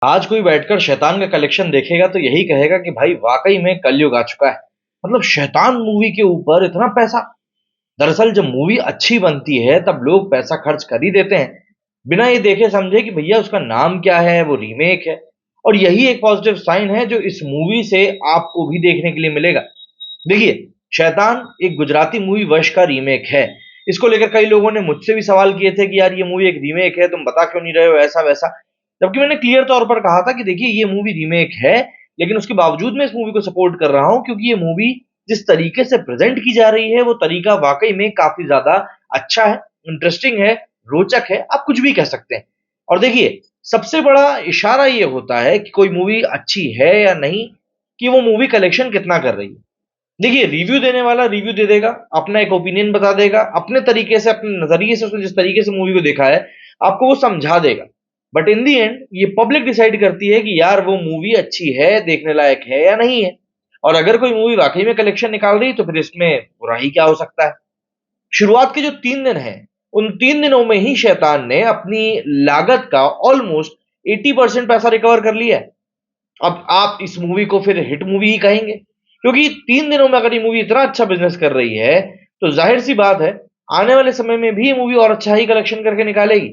आज कोई बैठकर शैतान का कलेक्शन देखेगा तो यही कहेगा कि भाई वाकई में कलयुग आ चुका है। मतलब शैतान मूवी के ऊपर इतना पैसा। दरअसल जब मूवी अच्छी बनती है तब लोग पैसा खर्च कर ही देते हैं, बिना ये देखे समझे कि भैया उसका नाम क्या है, वो रीमेक है। और यही एक पॉजिटिव साइन है जो इस मूवी से आपको भी देखने के लिए मिलेगा। देखिए, शैतान एक गुजराती मूवी वश का रीमेक है। इसको लेकर कई लोगों ने मुझसे भी सवाल किए थे कि यार ये मूवी एक रीमेक है, तुम बता क्यों नहीं रहे हो ऐसा वैसा। जबकि मैंने क्लियर तौर पर कहा था कि देखिए ये मूवी रीमेक है, लेकिन उसके बावजूद मैं इस मूवी को सपोर्ट कर रहा हूं क्योंकि ये मूवी जिस तरीके से प्रेजेंट की जा रही है वो तरीका वाकई में काफी ज्यादा अच्छा है, इंटरेस्टिंग है, रोचक है, आप कुछ भी कह सकते हैं। और देखिए, सबसे बड़ा इशारा ये होता है कि कोई मूवी अच्छी है या नहीं कि वो मूवी कलेक्शन कितना कर रही है। देखिए, रिव्यू देने वाला रिव्यू दे देगा, अपना एक ओपिनियन बता देगा, अपने तरीके से, अपने नजरिए से उसने जिस तरीके से मूवी को देखा है, आपको वो समझा देगा। बट इन दी एंड ये पब्लिक डिसाइड करती है कि यार वो मूवी अच्छी है, देखने लायक है या नहीं है। और अगर कोई मूवी वाकई में कलेक्शन निकाल रही है तो फिर इसमें बुरा ही क्या हो सकता है। शुरुआत के जो 3 दिन हैं, उन 3 दिनों में ही शैतान ने अपनी लागत का ऑलमोस्ट 80% पैसा रिकवर कर लिया है। अब आप इस मूवी को फिर हिट मूवी ही कहेंगे, क्योंकि 3 दिनों में अगर ये मूवी इतना अच्छा बिजनेस कर रही है तो जाहिर सी बात है आने वाले समय में भी ये मूवी और अच्छा ही कलेक्शन करके निकालेगी।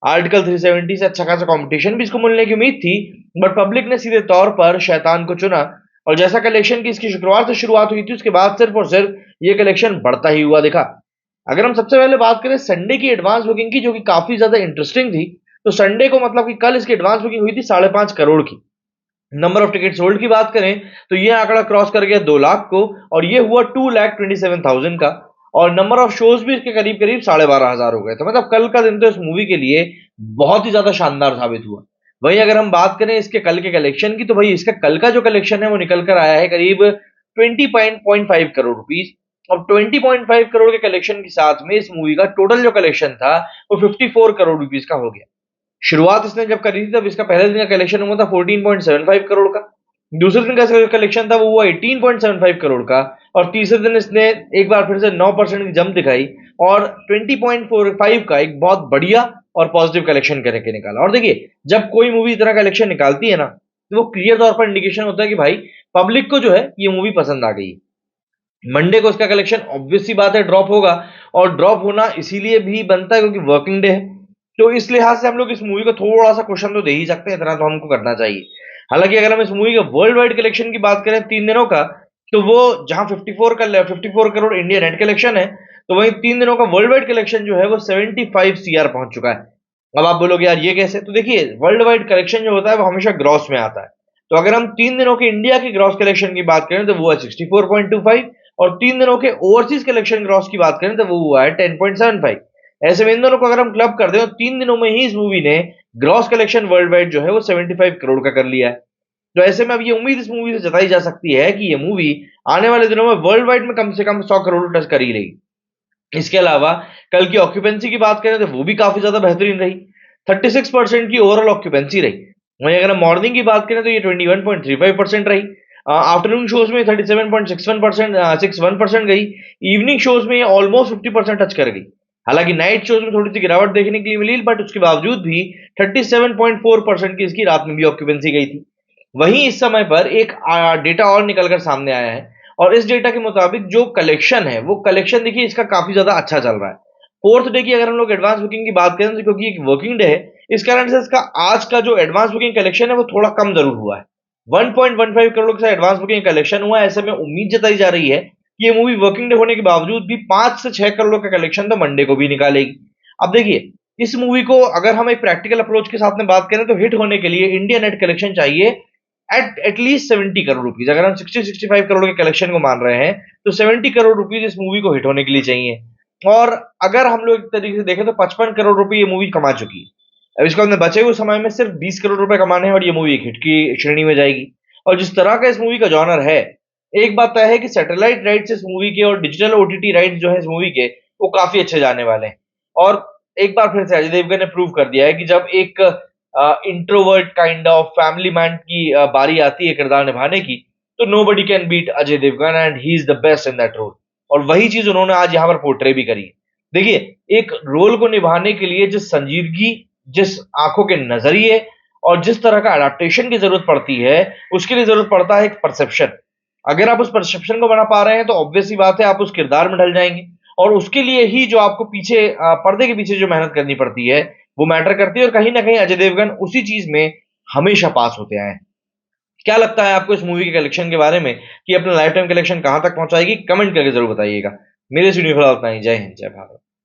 आर्टिकल 370 से अच्छा खासा कंपटीशन भी इसको मिलने की उम्मीद थी, बट पब्लिक ने सीधे तौर पर शैतान को चुना। और जैसा कलेक्शन की इसकी शुक्रवार से शुरुआत हुई थी, उसके बाद सिर्फ और सिर्फ ये कलेक्शन बढ़ता ही हुआ दिखा। अगर हम सबसे पहले बात करें संडे की एडवांस बुकिंग की, जो कि काफी ज्यादा इंटरेस्टिंग थी, तो संडे को मतलब कि कल इसकी एडवांस बुकिंग हुई थी 5.5 करोड़ की। नंबर ऑफ टिकट सोल्ड की बात करें तो ये आंकड़ा क्रॉस कर गया 2 लाख को, और ये हुआ 2,27,000 का। और नंबर ऑफ शोज भी इसके करीब करीब 12,500 हो गए थे। मतलब कल का दिन तो इस मूवी के लिए बहुत ही ज्यादा शानदार साबित हुआ। वहीं अगर हम बात करें इसके कल के कलेक्शन की, तो भाई इसका कल का जो कलेक्शन है वो निकल कर आया है करीब 20.5 करोड़ रुपीज। अब 20.5 करोड़ के कलेक्शन के साथ में इस मूवी का टोटल जो कलेक्शन था वो 54 करोड़ रुपीज का हो गया। शुरुआत इसने जब करी थी तब इसका पहले दिन का कलेक्शन हुआ था 14.75 करोड़ का। दूसरे दिन का कलेक्शन था वो हुआ 18.75 करोड़ का। और तीसरे दिन इसने एक बार फिर से 9% की जंप दिखाई और 20.45 का एक बहुत बढ़िया और पॉजिटिव कलेक्शन करके निकाला। और देखिए, जब कोई मूवी इतना कलेक्शन निकालती है ना, तो वो क्लियर तौर पर इंडिकेशन होता है कि भाई पब्लिक को जो है ये मूवी पसंद आ गई है। मंडे को इसका कलेक्शन ऑब्वियस सी बात है ड्रॉप होगा, और ड्रॉप होना इसीलिए भी बनता है क्योंकि वर्किंग डे है। तो इस लिहाज से हम लोग इस मूवी को थोड़ा सा क्वेश्चन तो दे ही सकते हैं, इतना तो हमको करना चाहिए। हालांकि अगर हम इस मूवी के वर्ल्ड वाइड कलेक्शन की बात करें 3 दिनों का, तो वो जहां 54 करोड़ इंडिया नेट कलेक्शन है, तो वहीं 3 दिनों का वर्ल्ड वाइड कलेक्शन जो है वो 75 CR पहुंच चुका है। अब आप बोलोगे यार ये कैसे, तो देखिए वर्ल्ड वाइड कलेक्शन जो होता है वो हमेशा ग्रॉस में आता है। तो अगर हम 3 दिनों के इंडिया के ग्रॉस कलेक्शन की बात करें तो वो है 64.25, और 3 दिनों के ओवरसीज कलेक्शन ग्रॉस की बात करें तो वो हुआ है 10.75। ऐसे में इन दोनों को अगर हम क्लब कर दें तो 3 दिनों में ही इस मूवी ने ग्रॉस कलेक्शन वर्ल्ड वाइड जो है वो 75 करोड़ का कर लिया है। तो ऐसे में अब ये उम्मीद इस मूवी से जताई जा सकती है कि ये मूवी आने वाले दिनों में वर्ल्ड वाइड में कम से कम 100 करोड़ टच कर ही रहेगी। इसके अलावा कल की ऑक्यूपेंसी की बात करें तो वो भी काफी ज्यादा बेहतरीन रही। 36% की ओवरऑल ऑक्यूपेंसी रही। वहीं अगर हम मॉर्निंग की बात करें तो ये 21.35% रही। आफ्टरनून शोज में 37.61% गई। इवनिंग शोज में ये ऑलमोस्ट 50% टच कर गई। हालांकि नाइट शोज में थोड़ी सी गिरावट देखने के लिए मिली, बट उसके बावजूद भी 37.4% की इसकी रात में भी ऑक्यूपेंसी गई थी। वहीं इस समय पर एक डेटा और निकलकर सामने आया है, और इस डेटा के मुताबिक जो कलेक्शन है वो कलेक्शन देखिए इसका काफी ज्यादा अच्छा चल रहा है। फोर्थ डे की अगर हम लोग एडवांस बुकिंग की बात करें तो क्योंकि एक वर्किंग डे है, इस कारण से इसका आज का जो एडवांस बुकिंग कलेक्शन है वो थोड़ा कम जरूर हुआ है। 1.15 करोड़ का एडवांस बुकिंग कलेक्शन हुआ है। ऐसे में उम्मीद जताई जा रही है कि ये मूवी वर्किंग डे होने के बावजूद भी 5 से 6 करोड़ का कलेक्शन तो मंडे को भी निकालेगी। अब देखिए, इस मूवी को अगर हम एक प्रैक्टिकल अप्रोच के साथ में बात करें तो हिट होने के लिए इंडिया नेट कलेक्शन चाहिए एटलीस्ट 70 करोड़ रुपीज। अगर हम 60-65 करोड़ के कलेक्शन को मान रहे हैं तो 70 करोड़ रुपीज इस मूवी को हिट होने के लिए चाहिए। और अगर हम लोग एक तरीके से देखें तो 55 करोड़ रुपए ये मूवी कमा चुकी है। अब इसको हमने बचे हुए समय में सिर्फ 20 करोड़ रुपए कमाने हैं और ये मूवी एक हिट की श्रेणी में जाएगी। और जिस तरह का इस मूवी का जॉनर है, एक बात तय है कि सैटेलाइट राइट्स इस मूवी के और डिजिटल ओटीटी राइट्स जो है इस मूवी के, वो काफी अच्छे जाने वाले हैं। और एक बार फिर से अजय देवगन ने प्रूव कर दिया है कि जब एक introvert kind of family man की बारी आती है किरदार निभाने की, तो nobody can beat Ajay Devgan and he is the best in that role. और वही चीज उन्होंने आज यहाँ पर पोर्ट्रे भी करी है। देखिए, एक रोल को निभाने के लिए जिस संजीदगी, जिस आंखों के नजरिए और जिस तरह का अडेप्टेशन की जरूरत पड़ती है, उसके लिए जरूरत पड़ता है एक परसेप्शन। अगर आप उस परसेप्शन को बना पा रहे हैं तो ऑब्वियस सी बात है आप उस किरदार में ढल जाएंगे, और उसके लिए ही जो आपको पीछे पर्दे के पीछे जो मेहनत करनी पड़ती है वो मैटर करती है, और कहीं ना कहीं अजय देवगन उसी चीज में हमेशा पास होते आए हैं। क्या लगता है आपको इस मूवी के कलेक्शन के बारे में, कि अपना लाइफ टाइम कलेक्शन कहां तक पहुंचाएगी? कमेंट करके जरूर बताइएगा। मेरे स्टूडियो फिलहाल उतना ही। जय हिंद, जय भारत।